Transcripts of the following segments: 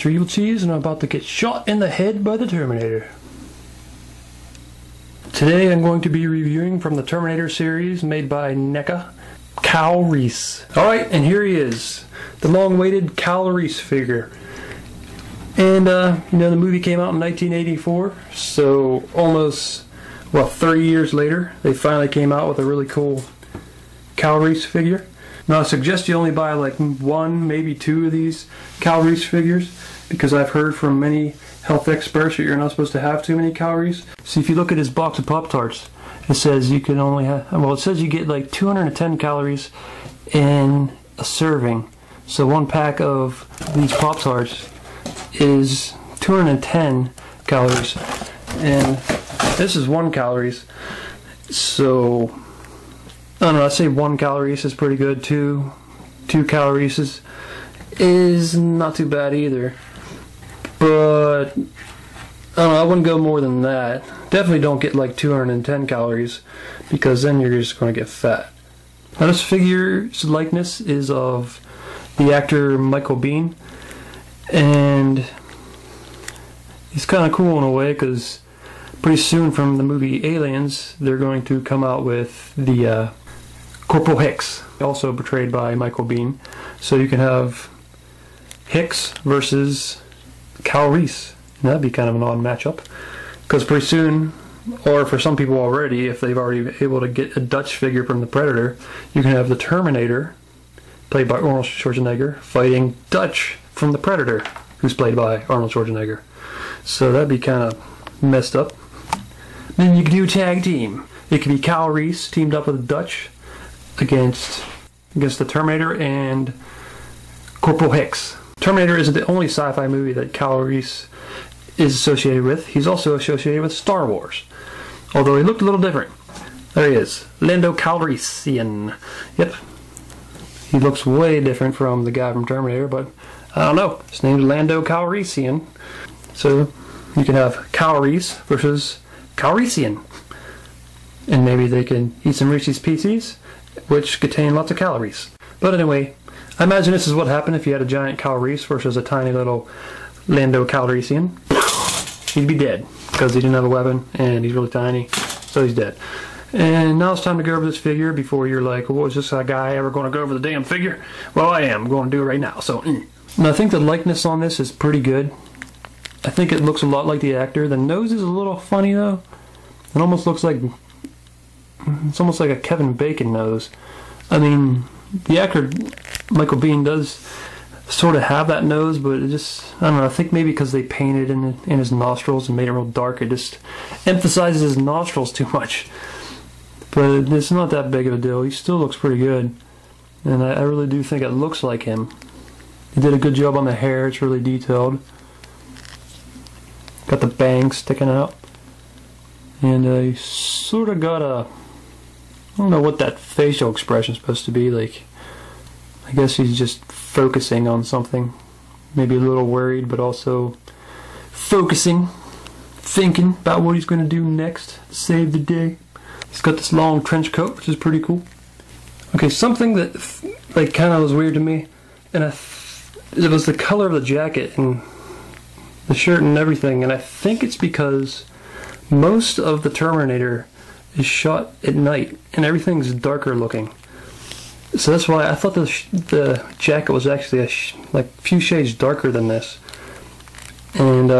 Mr. Evilcheese, and I'm about to get shot in the head by the Terminator. Today I'm going to be reviewing from the Terminator series made by NECA, Kyle Reese. Alright, and here he is, the long-awaited Kyle Reese figure. And, you know, the movie came out in 1984, so almost, 30 years later, they finally came out with a really cool Kyle Reese figure. Now, I suggest you only buy like one, maybe two of these Kyle Reese figures, because I've heard from many health experts that you're not supposed to have too many calories. See, if you look at his box of Pop-Tarts, it says you can only have, it says you get like 210 calories in a serving. So one pack of these Pop-Tarts is 210 calories, and this is 1 calories. So I don't know, I'd say 1 calories is pretty good. 2 calories is not too bad either. But I don't know, I wouldn't go more than that. Definitely don't get like 210 calories, because then you're just going to get fat. Now, this figure's likeness is of the actor Michael Biehn, and he's kind of cool in a way, because pretty soon from the movie Aliens, they're going to come out with the Corporal Hicks, also portrayed by Michael Biehn. So you can have Hicks versus Kyle Reese. And that'd be kind of an odd matchup, because pretty soon, or for some people already, if they've already been able to get a Dutch figure from the Predator, you can have the Terminator, played by Arnold Schwarzenegger, fighting Dutch from the Predator, who's played by Arnold Schwarzenegger. So that'd be kind of messed up. Then you could do a tag team. It could be Kyle Reese teamed up with Dutch against the Terminator and Corporal Hicks. Terminator isn't the only sci-fi movie that Kyle Reese is associated with. He's also associated with Star Wars, although he looked a little different. There he is, Lando Calrissian. Yep, he looks way different from the guy from Terminator, but I don't know. His name's Lando Calrissian. So you can have Kyle Reese versus Calrissian, and maybe they can eat some Reese's Pieces, which contain lots of calories. But anyway, I imagine this is what happened if you had a giant Kyle Reese versus a tiny little Lando Calrissian. He'd be dead, because he didn't have a weapon, and he's really tiny, so he's dead. And now it's time to go over this figure before you're like, well, is this guy ever going to go over the damn figure? Well, I am. I'm going to do it right now. So, And I think the likeness on this is pretty good. I think it looks a lot like the actor. The nose is a little funny, though. It almost looks like, it's almost like a Kevin Bacon nose. I mean, the actor Michael Biehn does sort of have that nose, but it just, I don't know, I think maybe because they painted in his nostrils and made it real dark, it just emphasizes his nostrils too much. But it's not that big of a deal. He still looks pretty good, and I really do think it looks like him. He did a good job on the hair. It's really detailed. Got the bangs sticking out, and he sort of got a, I don't know what that facial expression is supposed to be like. I guess he's just focusing on something. Maybe a little worried, but also focusing, thinking about what he's going to do next to save the day. He's got this long trench coat, which is pretty cool. Okay, something that like kind of was weird to me, and it was the color of the jacket and the shirt and everything, and I think it's because most of the Terminator is shot at night, and everything's darker looking. So that's why I thought the jacket was actually a few shades darker than this. And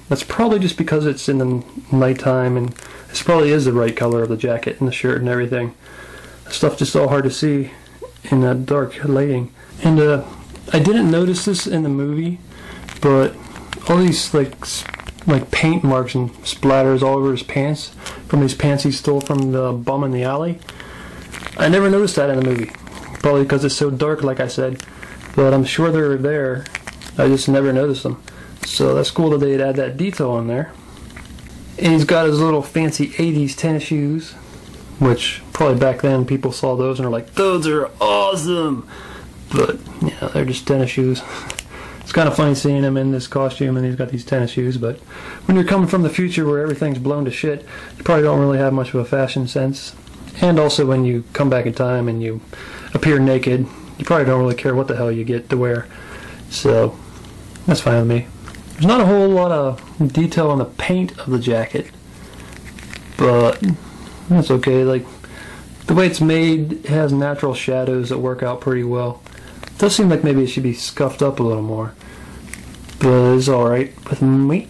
that's probably just because it's in the nighttime, and this probably is the right color of the jacket and the shirt and everything. Stuff just all hard to see in that dark lighting. And I didn't notice this in the movie, but all these like paint marks and splatters all over his pants from these pants he stole from the bum in the alley. I never noticed that in the movie, probably because it's so dark, like I said, but I'm sure they're there. I just never noticed them. So that's cool that they'd add that detail in there. And he's got his little fancy 80s tennis shoes, which probably back then people saw those and are like, those are awesome! But yeah, they're just tennis shoes. It's kind of funny seeing him in this costume and he's got these tennis shoes, but when you're coming from the future where everything's blown to shit, you probably don't really have much of a fashion sense. And also when you come back in time and you appear naked, you probably don't really care what the hell you get to wear. So That's fine with me. There's not a whole lot of detail on the paint of the jacket, but that's okay. Like, the way it's made, it has natural shadows that work out pretty well. It does seem like maybe it should be scuffed up a little more, but it's alright with me.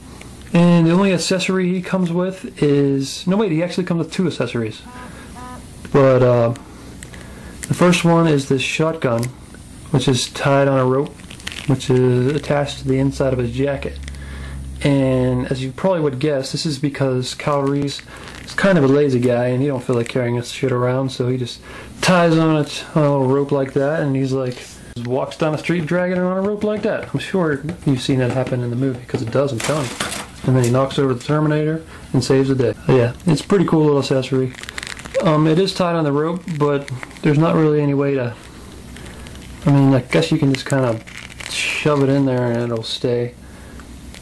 And the only accessory he comes with is... No, wait, he actually comes with 2 accessories. But the first one is this shotgun, which is tied on a rope, which is attached to the inside of his jacket. And as you probably would guess, this is because Kyle Reese is kind of a lazy guy and he don't feel like carrying this shit around, so he just ties on a little rope like that, and he's like, walks down the street dragging it on a rope like that. I'm sure you've seen that happen in the movie, because it does, I'm telling you. And then he knocks over the Terminator and saves the day. Yeah, it's a pretty cool little accessory. It is tied on the rope, but there's not really any way to... I mean, I guess you can just kind of shove it in there and it'll stay.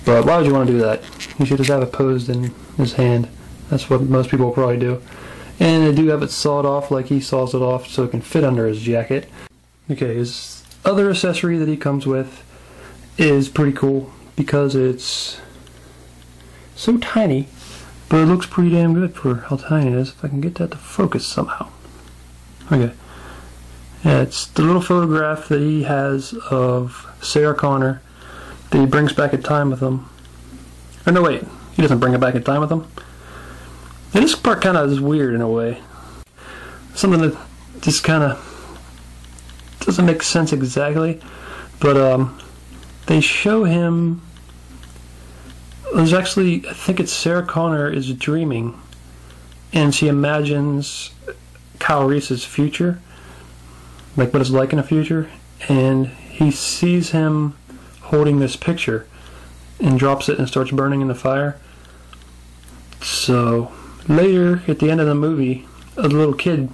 But why would you want to do that? You should just have it posed in his hand. That's what most people will probably do. And they do have it sawed off like he saws it off so it can fit under his jacket. Okay, his other accessory that he comes with is pretty cool because it's so tiny, but it looks pretty damn good for how tiny it is. If I can get that to focus somehow. Okay. Yeah, it's the little photograph that he has of Sarah Connor that he brings back in time with him. Or no, wait, he doesn't bring it back in time with him. And this part kind of is weird in a way. Something that just kind of doesn't make sense exactly, but they show him... There's actually, I think it's Sarah Connor is dreaming, and she imagines Kyle Reese's future, like what it's like in the future, and he sees him holding this picture and drops it and starts burning in the fire. So later at the end of the movie, a little kid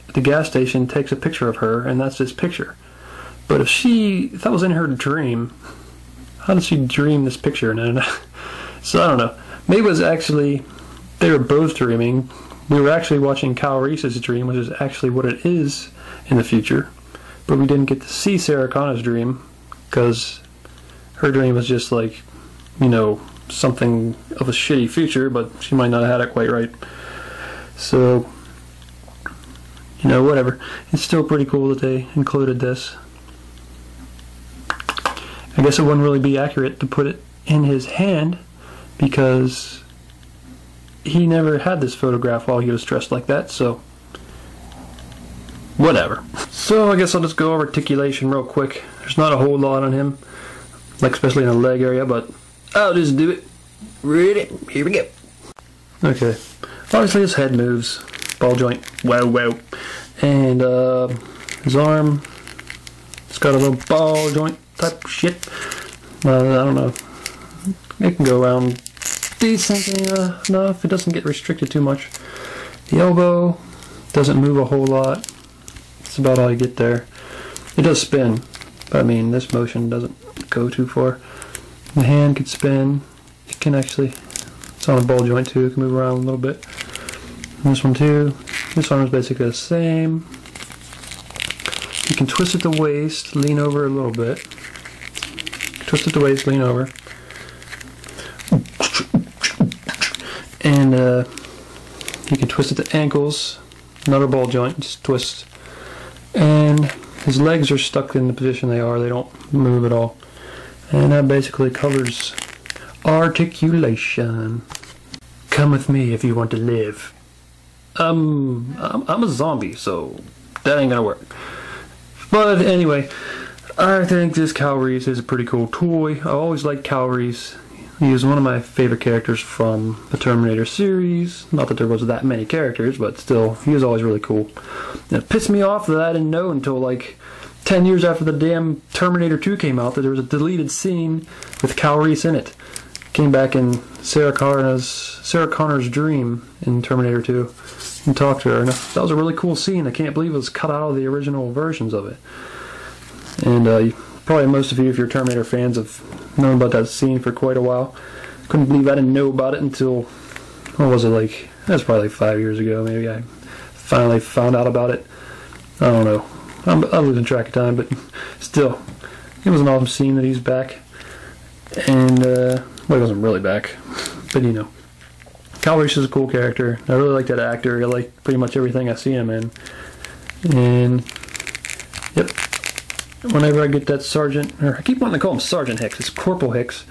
at the gas station takes a picture of her, and that's his picture. But if that was in her dream, how did she dream this picture? No. So I don't know. Maybe it was actually, they were both dreaming. We were actually watching Kyle Reese's dream, which is actually what it is in the future. But we didn't get to see Sarah Connor's dream, because her dream was just like, you know, something of a shitty future, but she might not have had it quite right. So, you know, whatever. It's still pretty cool that they included this. I guess it wouldn't really be accurate to put it in his hand, because he never had this photograph while he was dressed like that, so whatever. So I guess I'll just go over Articulation real quick. There's not a whole lot on him, like especially in the leg area, but I'll just do it. Ready? Here we go. Okay. Obviously his head moves. Ball joint. Wow, wow. And his arm, it's got a little ball joint type shit. I don't know. It can go around decently enough. It doesn't get restricted too much. The elbow doesn't move a whole lot. That's about all you get there. It does spin, but I mean, this motion doesn't go too far. The hand can spin. It can actually, it's on a ball joint too. It can move around a little bit. And this one too. This arm is basically the same. You can twist at the waist, lean over a little bit. Twist at the waist, lean over. And you can twist at the ankles, another ball joint, just twist. And his legs are stuck in the position they are, they don't move at all. And that basically covers Articulation. Come with me if you want to live. I'm a zombie, so that ain't gonna work. But anyway, I think this Kyle Reese is a pretty cool toy. I always liked Kyle Reese. He is one of my favorite characters from the Terminator series. Not that there was that many characters, but still, he was always really cool. And it pissed me off that I didn't know until like 10 years after the damn Terminator 2 came out that there was a deleted scene with Kyle Reese in it. Came back in Sarah Connor's dream in Terminator 2 and talked to her. And that was a really cool scene. I can't believe it was cut out of the original versions of it. And probably most of you, if you're Terminator fans, have known about that scene for quite a while. Couldn't believe I didn't know about it until, what was it, like, that's probably like 5 years ago maybe. I finally found out about it. I don't know. I'm losing track of time, but still, it was an awesome scene that he's back. And, well, he wasn't really back, but you know. Kyle Reese is a cool character. I really like that actor. I like pretty much everything I see him in. And, yep. Whenever I get that Sergeant, or I keep wanting to call him Sergeant Hicks, it's Corporal Hicks.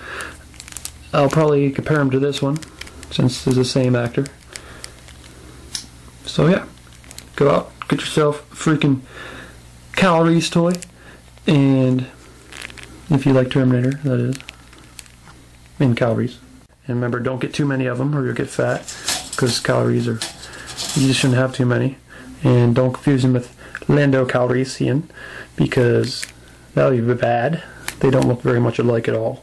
I'll probably compare him to this one, since it's the same actor. So yeah, go out, get yourself a freaking Kyle Reese toy, and if you like Terminator, that is, and Kyle Reese. And remember, don't get too many of them or you'll get fat, because Kyle Reese you just shouldn't have too many. And don't confuse them with Lando Calrissian, because that would be bad. They don't look very much alike at all.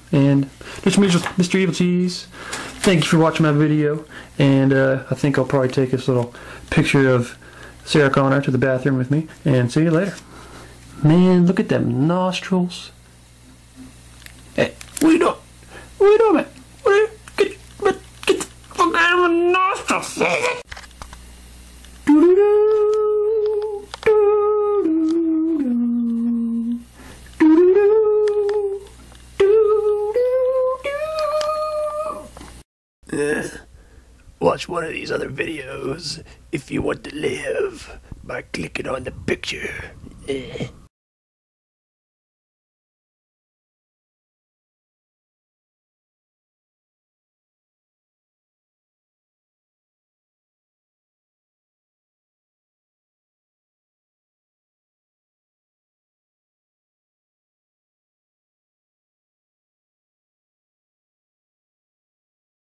And this is Mr. Evilcheese. Thank you for watching my video. And I think I'll probably take this little picture of Sarah Connor to the bathroom with me. And see you later. Man, look at them nostrils. Hey, what are you doing? What are you doing, man? What are you? Get the fuck out of my nostrils. Watch one of these other videos if you want to live by clicking on the picture.